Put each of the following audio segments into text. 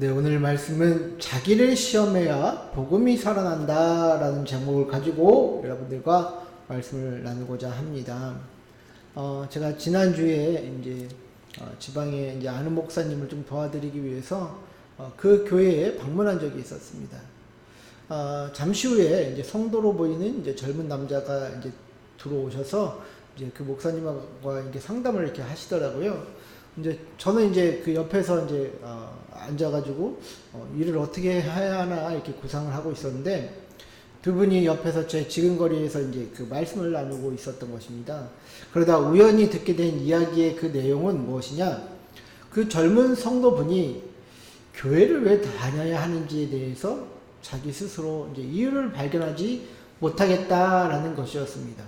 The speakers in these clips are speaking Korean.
네, 오늘 말씀은 자기를 시험해야 복음이 살아난다라는 제목을 가지고 여러분들과 말씀을 나누고자 합니다. 제가 지난주에 이제 지방에 이제 아는 목사님을 좀 도와드리기 위해서 그 교회에 방문한 적이 있었습니다. 잠시 후에 이제 성도로 보이는 이제 젊은 남자가 이제 들어오셔서 이제 그 목사님과 이렇게 상담을 이렇게 하시더라고요. 이제 저는 이제 그 옆에서 이제 앉아가지고 일을 어떻게 해야 하나 이렇게 구상을 하고 있었는데 두 분이 옆에서 제 지근거리에서 이제 그 말씀을 나누고 있었던 것입니다. 그러다 우연히 듣게 된 이야기의 그 내용은 무엇이냐? 그 젊은 성도분이 교회를 왜 다녀야 하는지에 대해서 자기 스스로 이제 이유를 발견하지 못하겠다라는 것이었습니다.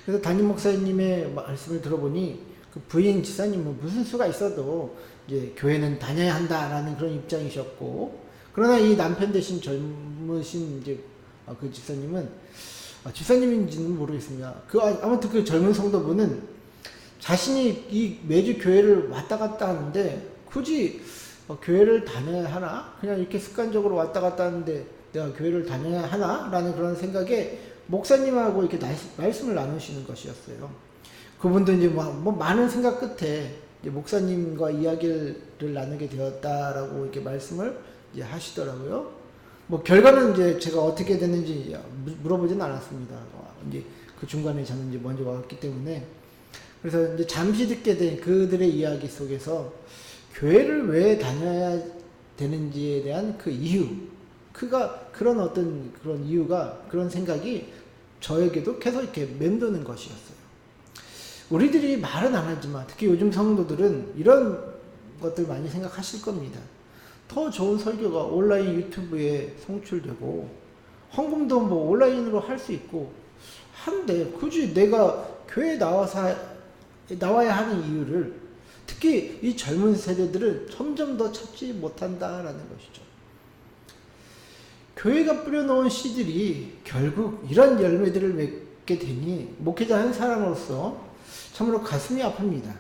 그래서 담임 목사님의 말씀을 들어보니 그 부인 지사님은 무슨 수가 있어도 이제 교회는 다녀야 한다라는 그런 입장이셨고, 그러나 이 남편 되신 젊으신 이제 그 집사님은 집사님인지는 모르겠습니다. 아무튼 그 젊은 성도분은 자신이 이 매주 교회를 왔다 갔다 하는데 굳이 교회를 다녀야 하나? 그냥 이렇게 습관적으로 왔다 갔다 하는데 내가 교회를 다녀야 하나? 라는 그런 생각에 목사님하고 이렇게 말씀을 나누시는 것이었어요. 그분도 이제 뭐 많은 생각 끝에 이제 목사님과 이야기를 나누게 되었다라고 이렇게 말씀을 이제 하시더라고요. 뭐 결과는 이제 제가 어떻게 됐는지 물어보진 않았습니다. 이제 그 중간에 저는 이제 먼저 왔기 때문에. 그래서 이제 잠시 듣게 된 그들의 이야기 속에서 교회를 왜 다녀야 되는지에 대한 그 이유, 그런 어떤 그런 이유가, 그런 생각이 저에게도 계속 이렇게 맴도는 것이었어요. 우리들이 말은 안 하지만 특히 요즘 성도들은 이런 것들 많이 생각하실 겁니다. 더 좋은 설교가 온라인 유튜브에 송출되고 헌금도 뭐 온라인으로 할 수 있고 한데 굳이 내가 교회에 나와야 하는 이유를 특히 이 젊은 세대들은 점점 더 찾지 못한다라는 것이죠. 교회가 뿌려놓은 씨들이 결국 이런 열매들을 맺게 되니 목회자 한 사람으로서 참으로 가슴이 아픕니다.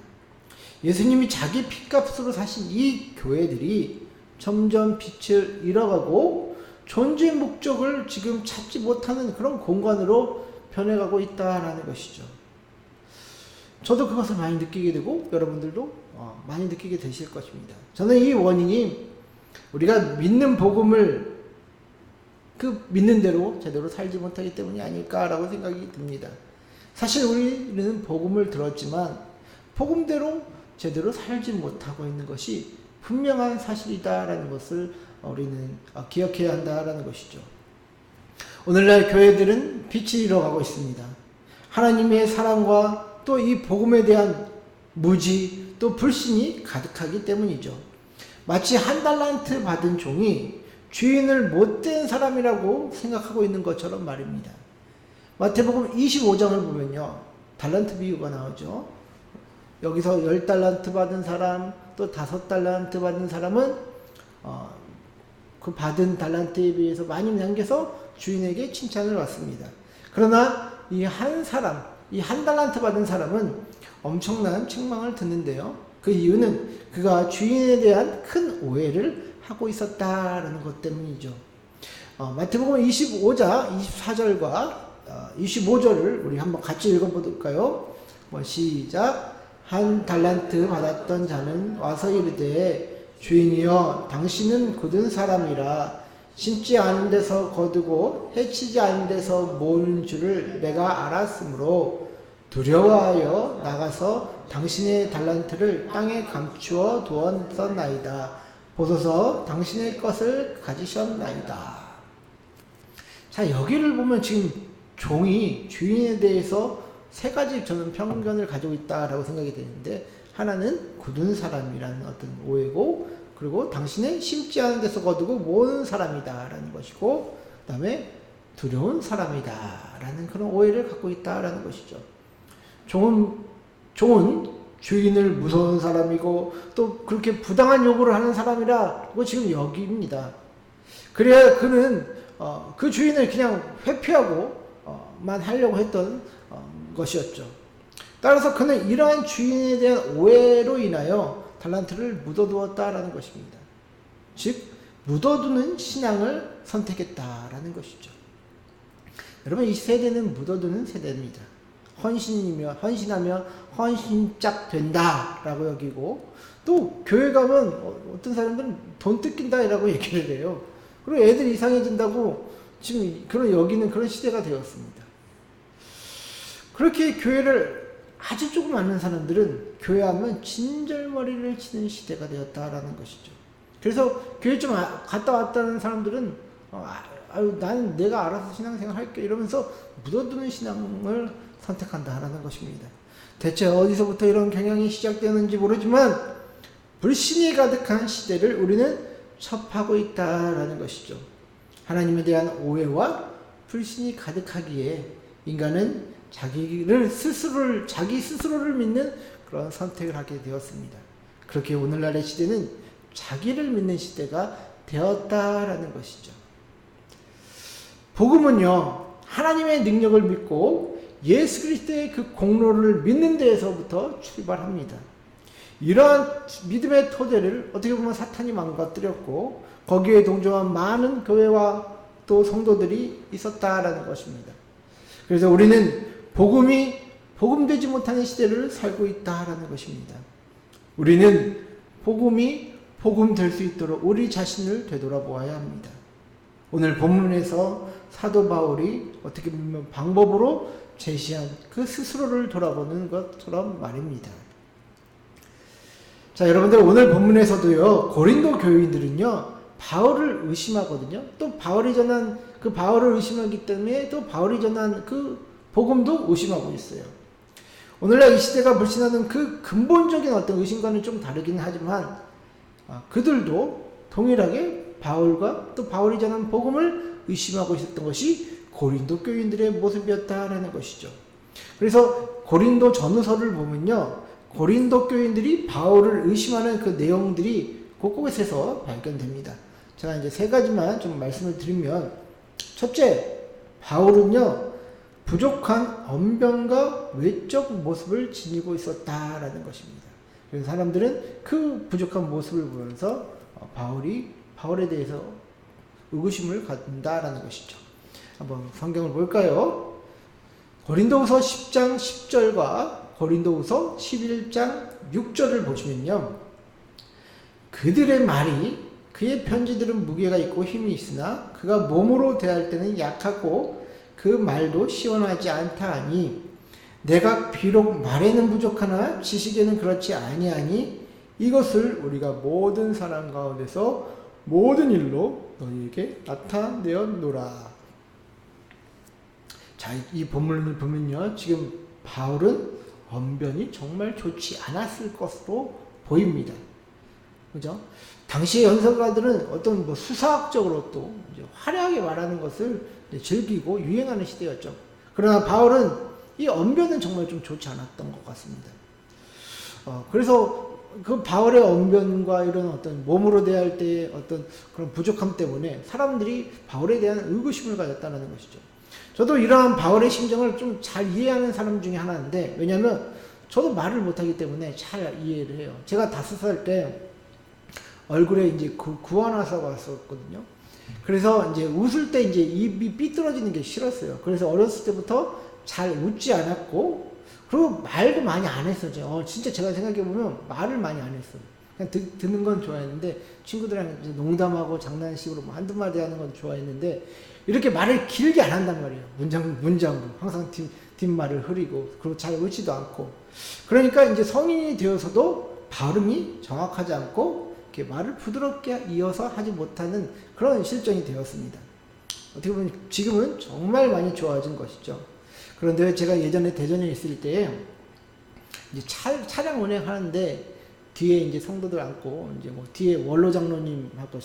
예수님이 자기 핏값으로 사신 이 교회들이 점점 빛을 잃어가고 존재의 목적을 지금 찾지 못하는 그런 공간으로 변해가고 있다라는 것이죠. 저도 그것을 많이 느끼게 되고 여러분들도 많이 느끼게 되실 것입니다. 저는 이 원인이 우리가 믿는 복음을 그 믿는 대로 제대로 살지 못하기 때문이 아닐까라고 생각이 듭니다. 사실 우리는 복음을 들었지만 복음대로 제대로 살지 못하고 있는 것이 분명한 사실이다라는 것을 우리는 기억해야 한다라는 것이죠. 오늘날 교회들은 빛이 잃어가고 있습니다. 하나님의 사랑과 또 이 복음에 대한 무지 또 불신이 가득하기 때문이죠. 마치 한 달란트 받은 종이 주인을 못된 사람이라고 생각하고 있는 것처럼 말입니다. 마태복음 25장을 보면요, 달란트 비유가 나오죠. 여기서 10달란트 받은 사람, 또 5달란트 받은 사람은 그 받은 달란트에 비해서 많이 남겨서 주인에게 칭찬을 받습니다. 그러나 이 한 달란트 받은 사람은 엄청난 책망을 듣는데요. 그 이유는 그가 주인에 대한 큰 오해를 하고 있었다라는 것 때문이죠. 마태복음 25장 24절과 25절을 우리 한번 같이 읽어볼까요? 시작. 한 달란트 받았던 자는 와서 이르되 주인이여 당신은 굳은 사람이라 심지 않은 데서 거두고 해치지 않은 데서 모으는 줄을 내가 알았으므로 두려워하여 나가서 당신의 달란트를 땅에 감추어 두었나이다. 보소서 당신의 것을 가지셨나이다. 자, 여기를 보면 지금 종이 주인에 대해서 세 가지 저는 편견을 가지고 있다라고 생각이 되는데, 하나는 굳은 사람이라는 어떤 오해고, 그리고 당신의 심지 않은 데서 거두고 모으는 사람이다라는 것이고, 그 다음에 두려운 사람이다라는 그런 오해를 갖고 있다라는 것이죠. 종은 주인을 무서운 사람이고 또 그렇게 부당한 요구를 하는 사람이라고 지금 여깁니다. 그래야 그는 그 주인을 그냥 회피하고만 하려고 했던 것이었죠. 따라서 그는 이러한 주인에 대한 오해로 인하여 달란트를 묻어두었다라는 것입니다. 즉 묻어두는 신앙을 선택했다라는 것이죠. 여러분, 이 세대는 묻어두는 세대입니다. 헌신하며 헌신짝 된다라고 여기고, 또 교회 가면 어떤 사람들은 돈 뜯긴다라고 얘기를 해요. 그리고 애들 이상해진다고 지금 여기는 그런 시대가 되었습니다. 그렇게 교회를 아주 조금 아는 사람들은 교회하면 진절머리를 치는 시대가 되었다라는 것이죠. 그래서 교회 좀 갔다 왔다는 사람들은 나는 내가 알아서 신앙생활 할게 이러면서 묻어두는 신앙을 선택한다라는 것입니다. 대체 어디서부터 이런 경향이 시작되는지 모르지만 불신이 가득한 시대를 우리는 접하고 있다라는 것이죠. 하나님에 대한 오해와 불신이 가득하기에 인간은 자기 스스로를 믿는 그런 선택을 하게 되었습니다. 그렇게 오늘날의 시대는 자기를 믿는 시대가 되었다라는 것이죠. 복음은요, 하나님의 능력을 믿고 예수 그리스도의 그 공로를 믿는 데에서부터 출발합니다. 이러한 믿음의 토대를 어떻게 보면 사탄이 망가뜨렸고 거기에 동조한 많은 교회와 또 성도들이 있었다라는 것입니다. 그래서 우리는 복음되지 못하는 시대를 살고 있다라는 것입니다. 우리는 복음이 복음될 수 있도록 우리 자신을 되돌아보아야 합니다. 오늘 본문에서 사도 바울이 어떻게 보면 방법으로 제시한 그 스스로를 돌아보는 것처럼 말입니다. 자, 여러분들, 오늘 본문에서도요, 고린도 교인들은요 바울을 의심하거든요. 또 바울을 의심하기 때문에 또 바울이 전한 그 복음도 의심하고 있어요. 오늘날 이 시대가 불신하는 그 근본적인 어떤 의심과는 좀 다르긴 하지만 그들도 동일하게 바울과 또 바울이 전한 복음을 의심하고 있었던 것이 고린도 교인들의 모습이었다라는 것이죠. 그래서 고린도 전후서를 보면요, 고린도 교인들이 바울을 의심하는 그 내용들이 곳곳에서 발견됩니다. 제가 이제 세 가지만 좀 말씀을 드리면, 첫째, 바울은요 부족한 언변과 외적 모습을 지니고 있었다라는 것입니다. 그래서 사람들은 그 부족한 모습을 보면서 바울에 대해서 의구심을 갖는다라는 것이죠. 한번 성경을 볼까요? 고린도후서 10장 10절과 고린도후서 11장 6절을 보시면요, 그들의 말이 그의 편지들은 무게가 있고 힘이 있으나 그가 몸으로 대할 때는 약하고 그 말도 시원하지 않다 하니 내가 비록 말에는 부족하나 지식에는 그렇지 아니하니 이것을 우리가 모든 사람 가운데서 모든 일로 너희에게 나타내었노라. 자, 이 본문을 보면요, 지금 바울은 언변이 정말 좋지 않았을 것으로 보입니다. 그죠? 당시의 연설가들은 어떤 수사학적으로 또 이제 화려하게 말하는 것을 즐기고 유행하는 시대였죠. 그러나 바울은 이 언변은 정말 좀 좋지 않았던 것 같습니다. 그래서 그 바울의 언변과 이런 어떤 몸으로 대할 때 어떤 그런 부족함 때문에 사람들이 바울에 대한 의구심을 가졌다는 것이죠. 저도 이러한 바울의 심정을 좀 잘 이해하는 사람 중에 하나인데, 왜냐하면 저도 말을 못하기 때문에 잘 이해를 해요. 제가 5살 때 얼굴에 이제 구안화사가 왔었거든요. 그래서 이제 웃을 때 이제 입이 삐뚤어지는 게 싫었어요. 그래서 어렸을 때부터 잘 웃지 않았고, 그리고 말도 많이 안 했어요. 진짜 제가 생각해보면 말을 많이 안 했어요. 그냥 듣는 건 좋아했는데, 친구들이랑 이제 농담하고 장난식으로 한두 마디 하는 건 좋아했는데, 이렇게 말을 길게 안 한단 말이에요. 문장으로. 항상 뒷말을 흐리고, 그리고 잘 웃지도 않고. 그러니까 이제 성인이 되어서도 발음이 정확하지 않고, 이렇게 말을 부드럽게 이어서 하지 못하는 그런 실정이 되었습니다. 어떻게 보면 지금은 정말 많이 좋아진 것이죠. 그런데 제가 예전에 대전에 있을 때 이제 차량 운행하는데 뒤에 이제 성도들 앉고 이제 뭐 뒤에 원로 장로님하고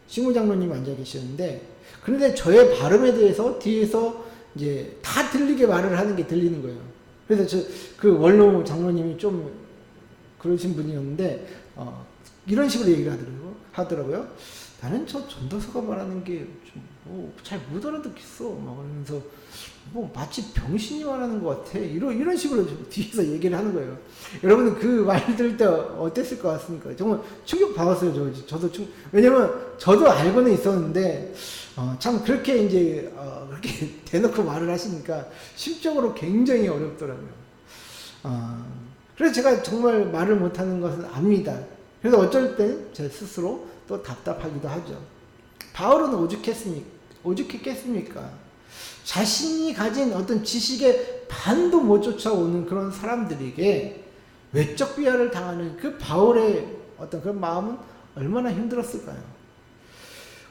시무 장로님 앉아 계셨는데, 그런데 저의 발음에 대해서 뒤에서 이제 다 들리게 말을 하는 게 들리는 거예요. 그래서 그 원로 장로님이 좀 그러신 분이었는데 이런 식으로 얘기를 하더라고요. 나는 저 전도서가 말하는 게 뭐 잘 못 알아듣겠어. 막 그러면서 뭐 마치 병신이 말하는 것 같아. 이런 식으로 뒤에서 얘기를 하는 거예요. 여러분은 그 말 들을 때 어땠을 것 같습니까? 정말 충격 받았어요. 저도 왜냐면 저도 알고는 있었는데 참 그렇게 이제 그렇게 대놓고 말을 하시니까 심적으로 굉장히 어렵더라고요. 그래서 제가 정말 말을 못하는 것은 압니다. 그래서 어쩔 땐 제 스스로 또 답답하기도 하죠. 바울은 오죽했겠습니까? 자신이 가진 어떤 지식에 반도 못 쫓아오는 그런 사람들에게 외적 비하를 당하는 그 바울의 어떤 그런 마음은 얼마나 힘들었을까요?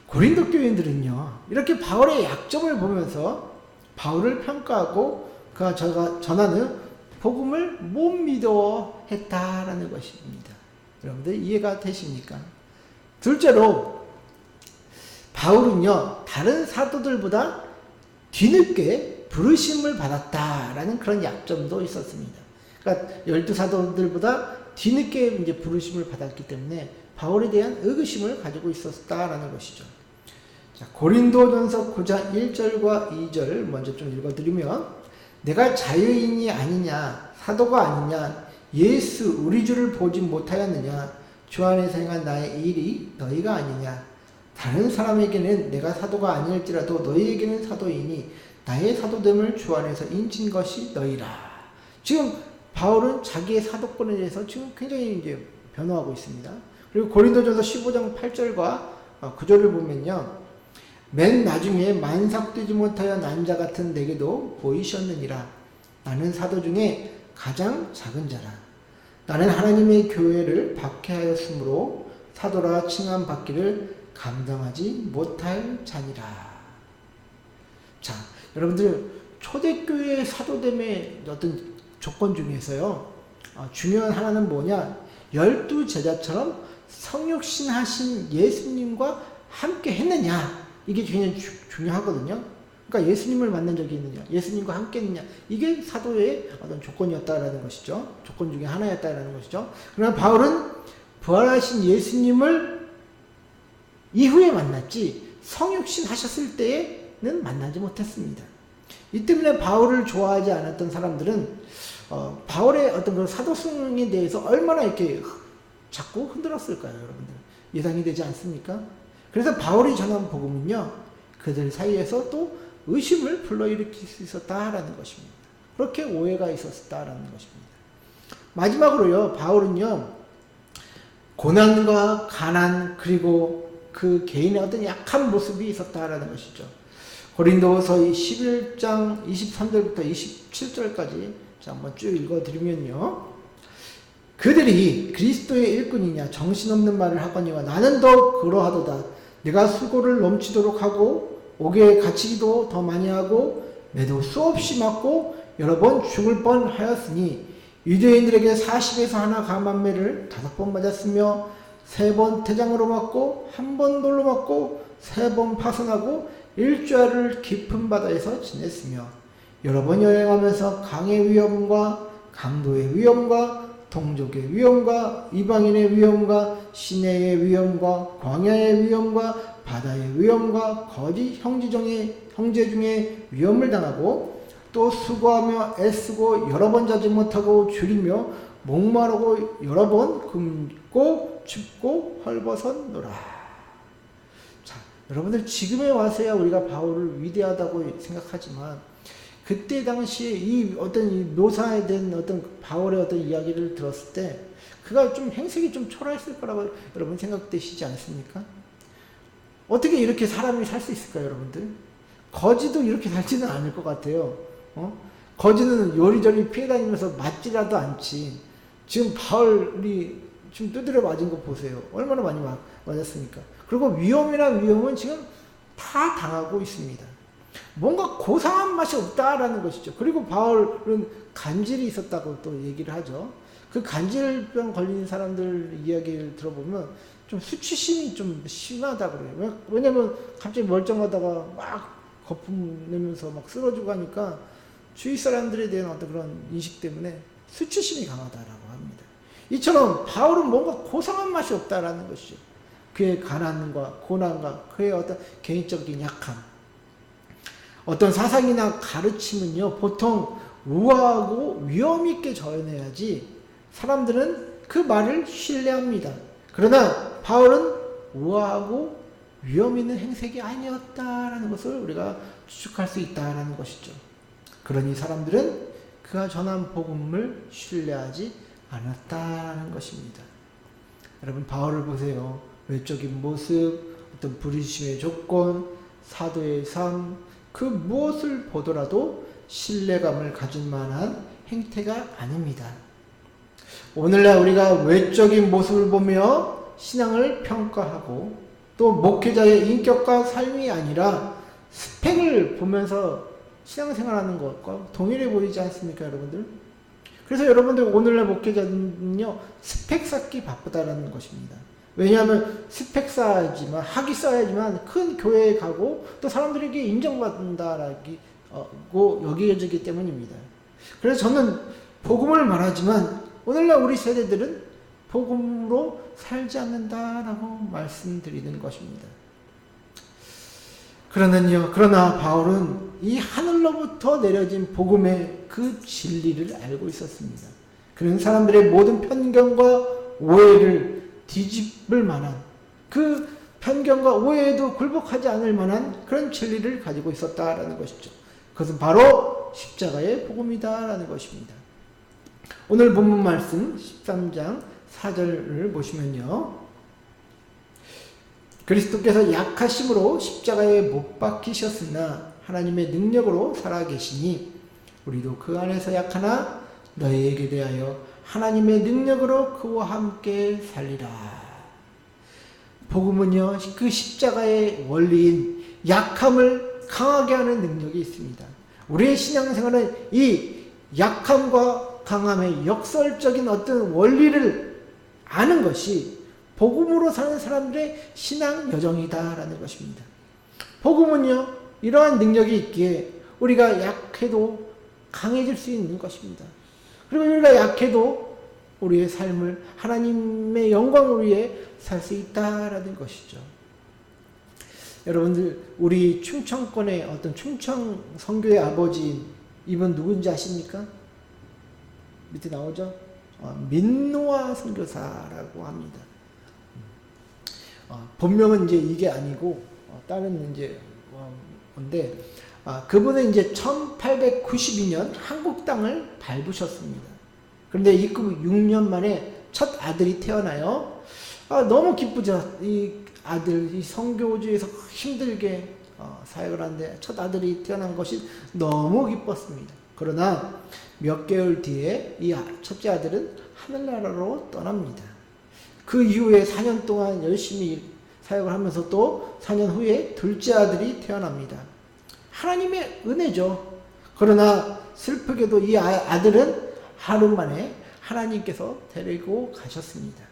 고린도 교인들은요, 이렇게 바울의 약점을 보면서 바울을 평가하고 그가 전하는 복음을 못 믿어 했다라는 것입니다. 여러분들 이해가 되십니까? 둘째로 바울은요, 다른 사도들보다 뒤늦게 부르심을 받았다라는 그런 약점도 있었습니다. 그러니까 12사도들보다 뒤늦게 이제 부르심을 받았기 때문에 바울에 대한 의구심을 가지고 있었다라는 것이죠. 자, 고린도전서 9장 1절과 2절 먼저 좀 읽어드리면, 내가 자유인이 아니냐, 사도가 아니냐, 예수 우리 주를 보지 못하였느냐, 주 안에서 행한 나의 일이 너희가 아니냐, 다른 사람에게는 내가 사도가 아닐지라도 너희에게는 사도이니 나의 사도됨을 주 안에서 인친 것이 너희라. 지금 바울은 자기의 사도권에 대해서 지금 굉장히 이제 변호하고 있습니다. 그리고 고린도전서 15장 8절과 9절을 보면요, 맨 나중에 만삭되지 못하여 난 자 같은 내게도 보이셨느니라. 나는 사도 중에 가장 작은 자라. 나는 하나님의 교회를 박해하였으므로 사도라 칭함 받기를 감당하지 못할 자니라. 자, 여러분들 초대교회 사도됨의 어떤 조건 중에서요, 중요한 하나는 뭐냐, 12제자처럼 성육신 하신 예수님과 함께 했느냐, 이게 굉장히 중요하거든요. 그러니까 예수님을 만난 적이 있느냐, 예수님과 함께 했느냐, 이게 사도의 어떤 조건이었다라는 것이죠. 조건 중에 하나였다라는 것이죠. 그러나 바울은 부활하신 예수님을 이후에 만났지 성육신 하셨을 때에는 만나지 못했습니다. 이 때문에 바울을 좋아하지 않았던 사람들은 바울의 어떤 그런 사도성에 대해서 얼마나 이렇게 자꾸 흔들었을까요, 여러분들? 예상이 되지 않습니까? 그래서 바울이 전한 복음은요, 그들 사이에서 또 의심을 불러일으킬 수 있었다라는 것입니다. 그렇게 오해가 있었다라는 것입니다. 마지막으로요, 바울은요, 고난과 가난, 그리고 그 개인의 어떤 약한 모습이 있었다라는 것이죠. 고린도서 11장 23절부터 27절까지 한번 쭉 읽어드리면요, 그들이 그리스도의 일꾼이냐 정신없는 말을 하거니와 나는 더 그러하도다. 내가 수고를 넘치도록 하고 옥에 갇히기도 더 많이 하고 매도 수없이 맞고 여러 번 죽을 뻔하였으니 유대인들에게 40에서 하나 감한매를 5번 맞았으며 3번 태장으로 맞고 1번 돌로 맞고 3번 파선하고 일주일을 깊은 바다에서 지냈으며 여러 번 여행하면서 강의 위험과 강도의 위험과 동족의 위험과 이방인의 위험과 시내의 위험과 광야의 위험과 바다의 위험과 거짓 형제 중에 위험을 당하고 또 수고하며 애쓰고 여러 번 자지 못하고 줄이며 목마르고 여러 번 굶고 춥고 헐벗었노라. 자, 여러분들 지금에 와서야 우리가 바울을 위대하다고 생각하지만 그때 당시에 이 묘사에 된 어떤 바울의 어떤 이야기를 들었을 때 그가 좀 행색이 좀 초라했을 거라고 여러분 생각되시지 않습니까? 어떻게 이렇게 사람이 살 수 있을까요, 여러분들? 거지도 이렇게 살지는 않을 것 같아요. 거지는 요리조리 피해 다니면서 맞지라도 않지. 지금 바울이 지금 두드려 맞은 거 보세요. 얼마나 많이 맞았습니까? 그리고 위험은 지금 다 당하고 있습니다. 뭔가 고상한 맛이 없다라는 것이죠. 그리고 바울은 간질이 있었다고 또 얘기를 하죠. 그 간질병 걸린 사람들 이야기를 들어보면 좀 수치심이 좀 심하다고 그래요. 왜냐면 갑자기 멀쩡하다가 막 거품 내면서 막 쓰러지고 하니까 주위 사람들에 대한 어떤 그런 인식 때문에 수치심이 강하다라고 합니다. 이처럼 바울은 뭔가 고상한 맛이 없다라는 것이죠. 그의 가난과 고난과 그의 어떤 개인적인 약함, 어떤 사상이나 가르침은요, 보통 우아하고 위험 있게 전해야지 사람들은 그 말을 신뢰합니다. 그러나 바울은 우아하고 위험 있는 행색이 아니었다라는 것을 우리가 추측할 수 있다라는 것이죠. 그러니 사람들은 그가 전한 복음을 신뢰하지 않았다는 것입니다. 여러분, 바울을 보세요. 외적인 모습, 어떤 부르심의 조건, 사도의 삶, 그 무엇을 보더라도 신뢰감을 가질 만한 행태가 아닙니다. 오늘날 우리가 외적인 모습을 보며 신앙을 평가하고 또 목회자의 인격과 삶이 아니라 스펙을 보면서 신앙생활하는 것과 동일해 보이지 않습니까, 여러분들? 그래서 여러분들 오늘날 목회자는요, 스펙 쌓기 바쁘다라는 것입니다. 왜냐하면 스펙 쌓아야지만, 학위 쌓아야지만 큰 교회에 가고 또 사람들에게 인정받는다라고 여겨지기 때문입니다. 그래서 저는 복음을 말하지만 오늘날 우리 세대들은 복음으로 살지 않는다라고 말씀드리는 것입니다. 그러나 바울은 이 하늘로부터 내려진 복음의 그 진리를 알고 있었습니다. 그런 사람들의 모든 편견과 오해를 뒤집을 만한, 그 편견과 오해에도 굴복하지 않을 만한 그런 진리를 가지고 있었다라는 것이죠. 그것은 바로 십자가의 복음이다라는 것입니다. 오늘 본문 말씀 13장 4절을 보시면요, 그리스도께서 약하심으로 십자가에 못 박히셨으나 하나님의 능력으로 살아계시니 우리도 그 안에서 약하나 너희에게 대하여 하나님의 능력으로 그와 함께 살리라. 복음은요, 그 십자가의 원리인 약함을 강하게 하는 능력이 있습니다. 우리의 신앙생활은 이 약함과 강함의 역설적인 어떤 원리를 아는 것이 복음으로 사는 사람들의 신앙 여정이다라는 것입니다. 복음은요, 이러한 능력이 있기에 우리가 약해도 강해질 수 있는 것입니다. 그리고 우리가 약해도 우리의 삶을 하나님의 영광을 위해 살 수 있다라는 것이죠. 여러분들, 우리 충청권의 어떤 충청 선교의 아버지인 이분 누군지 아십니까? 밑에 나오죠? 민노아 선교사라고 합니다. 본명은 이제 이게 아니고 다른 이제 건데, 그분은 이제 1892년 한국 땅을 밟으셨습니다. 그런데 입국 6년 만에 첫 아들이 태어나요. 너무 기쁘죠. 이 아들, 이 선교지에서 힘들게 사역을 하는데 첫 아들이 태어난 것이 너무 기뻤습니다. 그러나 몇 개월 뒤에 이 첫째 아들은 하늘나라로 떠납니다. 그 이후에 4년 동안 열심히 사역을 하면서 또 4년 후에 둘째 아들이 태어납니다. 하나님의 은혜죠. 그러나 슬프게도 이 아들은 하루 만에 하나님께서 데리고 가셨습니다.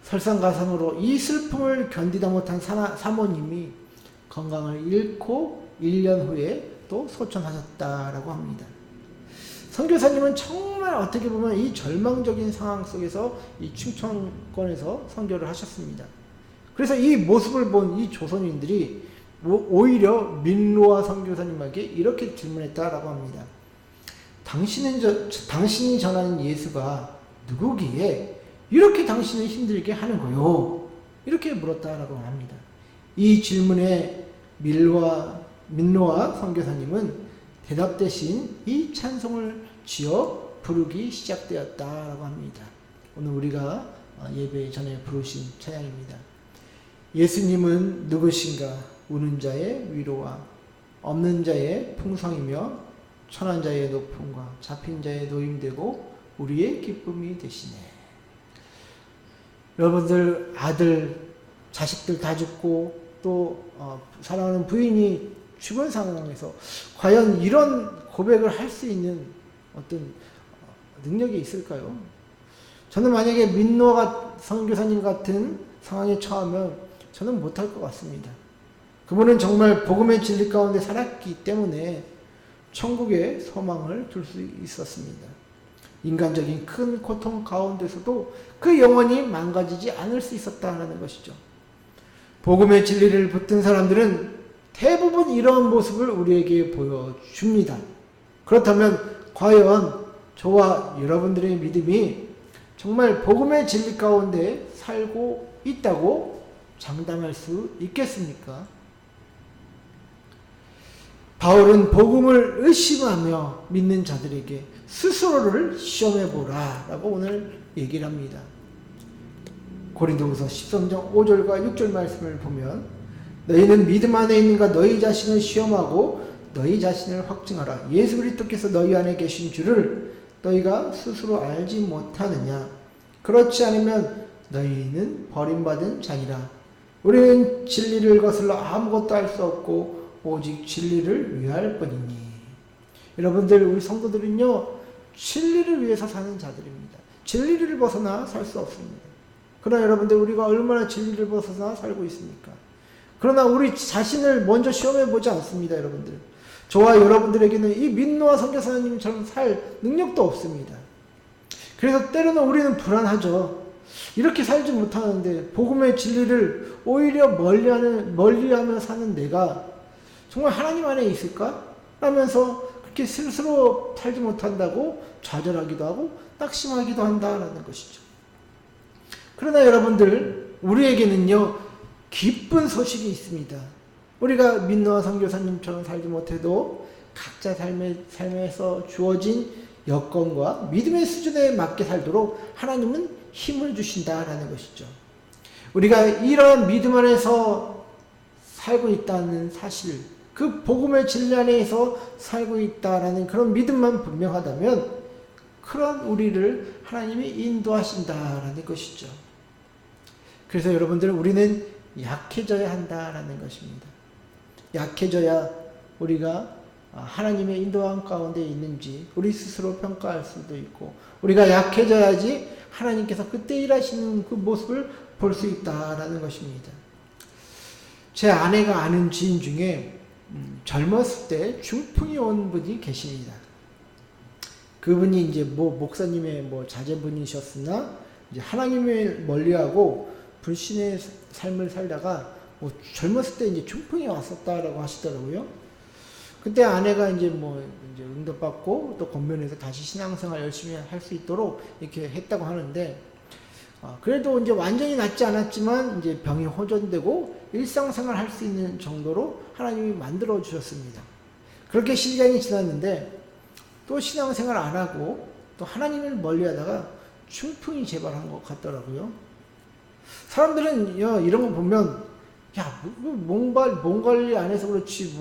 설상가상으로 이 슬픔을 견디다 못한 사모님이 건강을 잃고 1년 후에 또 소천하셨다라고 합니다. 선교사님은 정말 어떻게 보면 이 절망적인 상황 속에서 이 충청권에서 선교를 하셨습니다. 그래서 이 모습을 본 이 조선인들이 오히려 민노아 선교사님에게 이렇게 질문했다라고 합니다. 당신이 전하는 예수가 누구기에 이렇게 당신을 힘들게 하는 거요? 이렇게 물었다라고 합니다. 이 질문에 민노아 선교사님은 대답 대신 이 찬송을 지어 부르기 시작되었다라고 합니다. 오늘 우리가 예배 전에 부르신 찬양입니다. 예수님은 누구신가? 우는 자의 위로와 없는 자의 풍성이며 천한 자의 높음과 잡힌 자의 노임되고 우리의 기쁨이 되시네. 여러분들, 아들, 자식들 다 죽고 또 사랑하는 부인이 죽은 상황에서 과연 이런 고백을 할 수 있는 어떤 능력이 있을까요? 저는 만약에 민노아 선교사님 같은 상황에 처하면 저는 못할 것 같습니다. 그분은 정말 복음의 진리 가운데 살았기 때문에 천국에 소망을 둘 수 있었습니다. 인간적인 큰 고통 가운데서도 그 영혼이 망가지지 않을 수 있었다는 것이죠. 복음의 진리를 붙든 사람들은 대부분 이러한 모습을 우리에게 보여줍니다. 그렇다면 과연 저와 여러분들의 믿음이 정말 복음의 진리 가운데 살고 있다고 장담할 수 있겠습니까? 바울은 복음을 의심하며 믿는 자들에게 스스로를 시험해보라 라고 오늘 얘기를 합니다. 고린도후서 13장 5절과 6절 말씀을 보면 너희는 믿음 안에 있는가 너희 자신을 시험하고 너희 자신을 확증하라. 예수 그리스도께서 너희 안에 계신 줄을 너희가 스스로 알지 못하느냐. 그렇지 않으면 너희는 버림받은 자니라. 우리는 진리를 거슬러 아무것도 할 수 없고 오직 진리를 위할 뿐이니. 여러분들 우리 성도들은요 진리를 위해서 사는 자들입니다. 진리를 벗어나 살 수 없습니다. 그러나 여러분들 우리가 얼마나 진리를 벗어나 살고 있습니까? 그러나 우리 자신을 먼저 시험해 보지 않습니다. 여러분들 저와 여러분들에게는 이 민노아 선교사님처럼 살 능력도 없습니다. 그래서 때로는 우리는 불안하죠. 이렇게 살지 못하는데 복음의 진리를 오히려 멀리하며 사는 내가 정말 하나님 안에 있을까? 라면서 그렇게 스스로 살지 못한다고 좌절하기도 하고 낙심하기도 한다라는 것이죠. 그러나 여러분들 우리에게는요 기쁜 소식이 있습니다. 우리가 민노아 선교사님처럼 살지 못해도 각자 삶에서 주어진 여건과 믿음의 수준에 맞게 살도록 하나님은 힘을 주신다라는 것이죠. 우리가 이러한 믿음 안에서 살고 있다는 사실, 그 복음의 진리 안에서 살고 있다라는 그런 믿음만 분명하다면 그런 우리를 하나님이 인도하신다라는 것이죠. 그래서 여러분들 우리는 약해져야 한다라는 것입니다. 약해져야 우리가 하나님의 인도함 가운데 있는지 우리 스스로 평가할 수도 있고 우리가 약해져야지 하나님께서 그때 일하시는 그 모습을 볼 수 있다라는 것입니다. 제 아내가 아는 지인 중에 젊었을 때 중풍이 온 분이 계십니다. 그분이 이제 목사님의 자제분이셨으나 이제 이하나님을 멀리하고 불신의 삶을 살다가 젊었을 때 이제 중풍이 왔었다라고 하시더라고요. 그때 아내가 이제 응답받고 또 권면해서 다시 신앙생활 열심히 할 수 있도록 이렇게 했다고 하는데, 그래도 이제 완전히 낫지 않았지만 이제 병이 호전되고 일상생활 할 수 있는 정도로 하나님이 만들어 주셨습니다. 그렇게 시간이 지났는데 또 신앙생활 안 하고 또 하나님을 멀리하다가 중풍이 재발한 것 같더라고요. 사람들은 이런 거 보면 몸 관리 안 해서 그렇지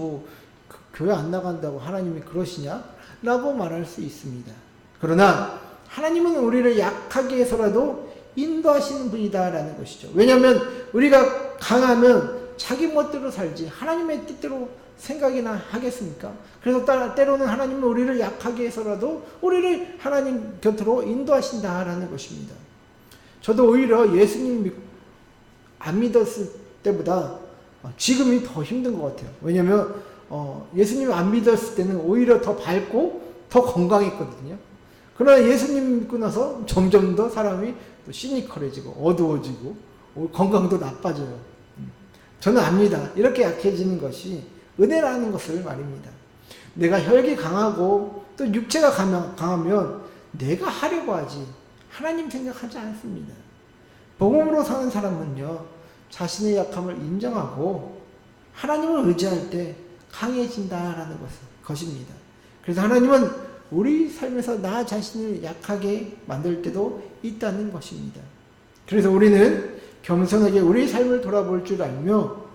교회 안 나간다고 하나님이 그러시냐? 라고 말할 수 있습니다. 그러나 하나님은 우리를 약하게 해서라도 인도하시는 분이다라는 것이죠. 왜냐하면 우리가 강하면 자기 멋대로 살지 하나님의 뜻대로 생각이나 하겠습니까? 그래서 때로는 하나님은 우리를 약하게 해서라도 우리를 하나님 곁으로 인도하신다라는 것입니다. 저도 오히려 예수님 안 믿었을 때보다 지금이 더 힘든 것 같아요. 왜냐하면 예수님 안 믿었을 때는 오히려 더 밝고 더 건강했거든요. 그러나 예수님 믿고 나서 점점 더 사람이 또 시니컬해지고 어두워지고 건강도 나빠져요. 저는 압니다. 이렇게 약해지는 것이 은혜라는 것을 말입니다. 내가 혈기 강하고 또 육체가 강하면 내가 하려고 하지 하나님 생각하지 않습니다. 복음으로 사는 사람은요 자신의 약함을 인정하고 하나님을 의지할 때 강해진다라는 것입니다. 그래서 하나님은 우리 삶에서 나 자신을 약하게 만들 때도 있다는 것입니다. 그래서 우리는 겸손하게 우리 삶을 돌아볼 줄 알며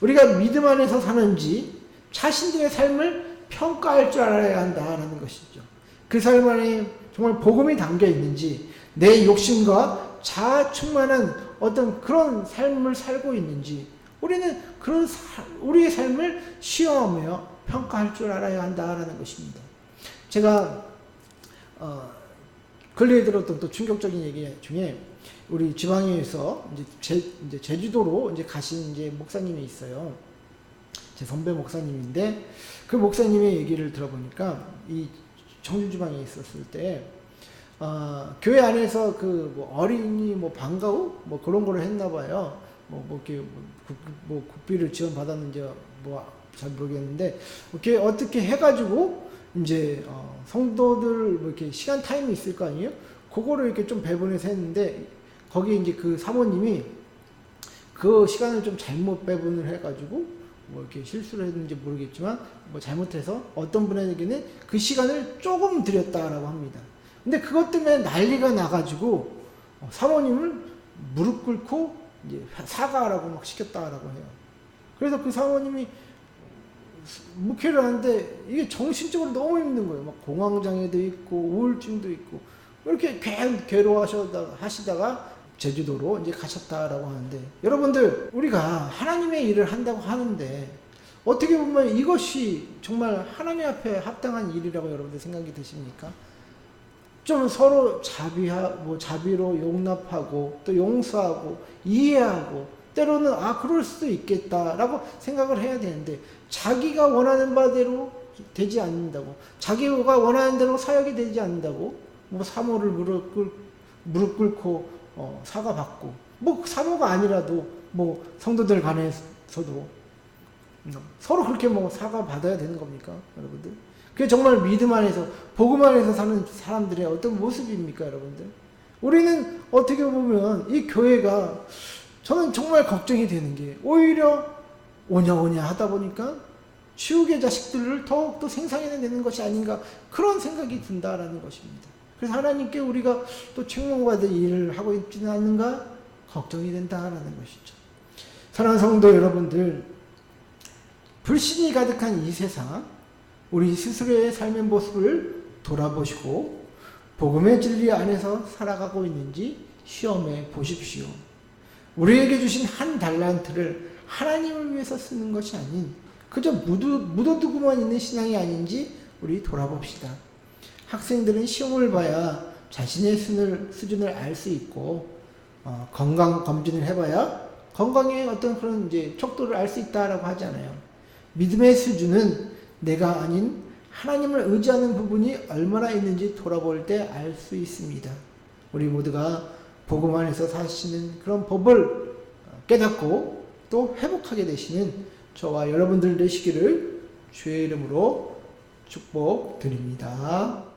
우리가 믿음 안에서 사는지 자신들의 삶을 평가할 줄 알아야 한다라는 것이죠. 그 삶 안에 정말 복음이 담겨 있는지 내 욕심과 자아 충만한 어떤 그런 삶을 살고 있는지 우리는 그런 우리의 삶을 시험하며 평가할 줄 알아야 한다라는 것입니다. 제가 근래에 들었던 또 충격적인 얘기 중에 우리 지방에서 이제 제주도로 이제 가신 이제 목사님이 있어요. 제 선배 목사님인데 그 목사님의 얘기를 들어보니까 이 청주 지방에 있었을 때 교회 안에서 뭐 어린이 뭐 방과후 뭐 그런 거를 했나 봐요. 이렇게 국비를 지원 받았는지 잘 모르겠는데 이렇게 어떻게 해가지고 이제 성도들 뭐 이렇게 시간 타임이 있을 거 아니에요? 그거를 이렇게 좀 배분해서 했는데 거기 이제 그 사모님이 그 시간을 좀 잘못 배분을 해가지고 뭐 이렇게 실수를 했는지 모르겠지만 뭐 잘못해서 어떤 분에게는 그 시간을 조금 드렸다라고 합니다. 근데 그것 때문에 난리가 나가지고 사모님을 무릎 꿇고 이제 사과하라고 막 시켰다라고 해요. 그래서 그 사모님이 목회를 하는데 이게 정신적으로 너무 힘든 거예요. 막 공황장애도 있고 우울증도 있고 이렇게 괴로워하시다가 제주도로 이제 가셨다라고 하는데, 여러분들 우리가 하나님의 일을 한다고 하는데 어떻게 보면 이것이 정말 하나님 앞에 합당한 일이라고 여러분들 생각이 드십니까? 좀 서로 자비로 용납하고 또 용서하고 이해하고 때로는 그럴 수도 있겠다라고 생각을 해야 되는데, 자기가 원하는 바대로 되지 않는다고, 자기가 원하는 대로 사역이 되지 않는다고 뭐 사모를 무릎 꿇고 사과받고, 뭐 사모가 아니라도 뭐 성도들 간에서도 서로 그렇게 뭐 사과받아야 되는 겁니까, 여러분들? 그게 정말 믿음 안에서 복음 안에서 사는 사람들의 어떤 모습입니까, 여러분들? 우리는 어떻게 보면 이 교회가, 저는 정말 걱정이 되는 게 오히려 오냐오냐 하다 보니까 지옥의 자식들을 더욱더 생산해내는 것이 아닌가, 그런 생각이 든다라는 것입니다. 그래서 하나님께 우리가 또 책망받을 일을 하고 있지는 않는가 걱정이 된다라는 것이죠. 사랑하는 성도 여러분들, 불신이 가득한 이 세상, 우리 스스로의 삶의 모습을 돌아보시고 복음의 진리 안에서 살아가고 있는지 시험해 보십시오. 우리에게 주신 한 달란트를 하나님을 위해서 쓰는 것이 아닌 그저 묻어두고만 있는 신앙이 아닌지 우리 돌아봅시다. 학생들은 시험을 봐야 자신의 수준을 알 수 있고, 건강 검진을 해봐야 건강의 어떤 그런 이제 척도를 알 수 있다라고 하잖아요. 믿음의 수준은 내가 아닌 하나님을 의지하는 부분이 얼마나 있는지 돌아볼 때 알 수 있습니다. 우리 모두가 복음 안에서 사시는 그런 법을 깨닫고 또 회복하게 되시는 저와 여러분들 되시기를 주의 이름으로 축복드립니다.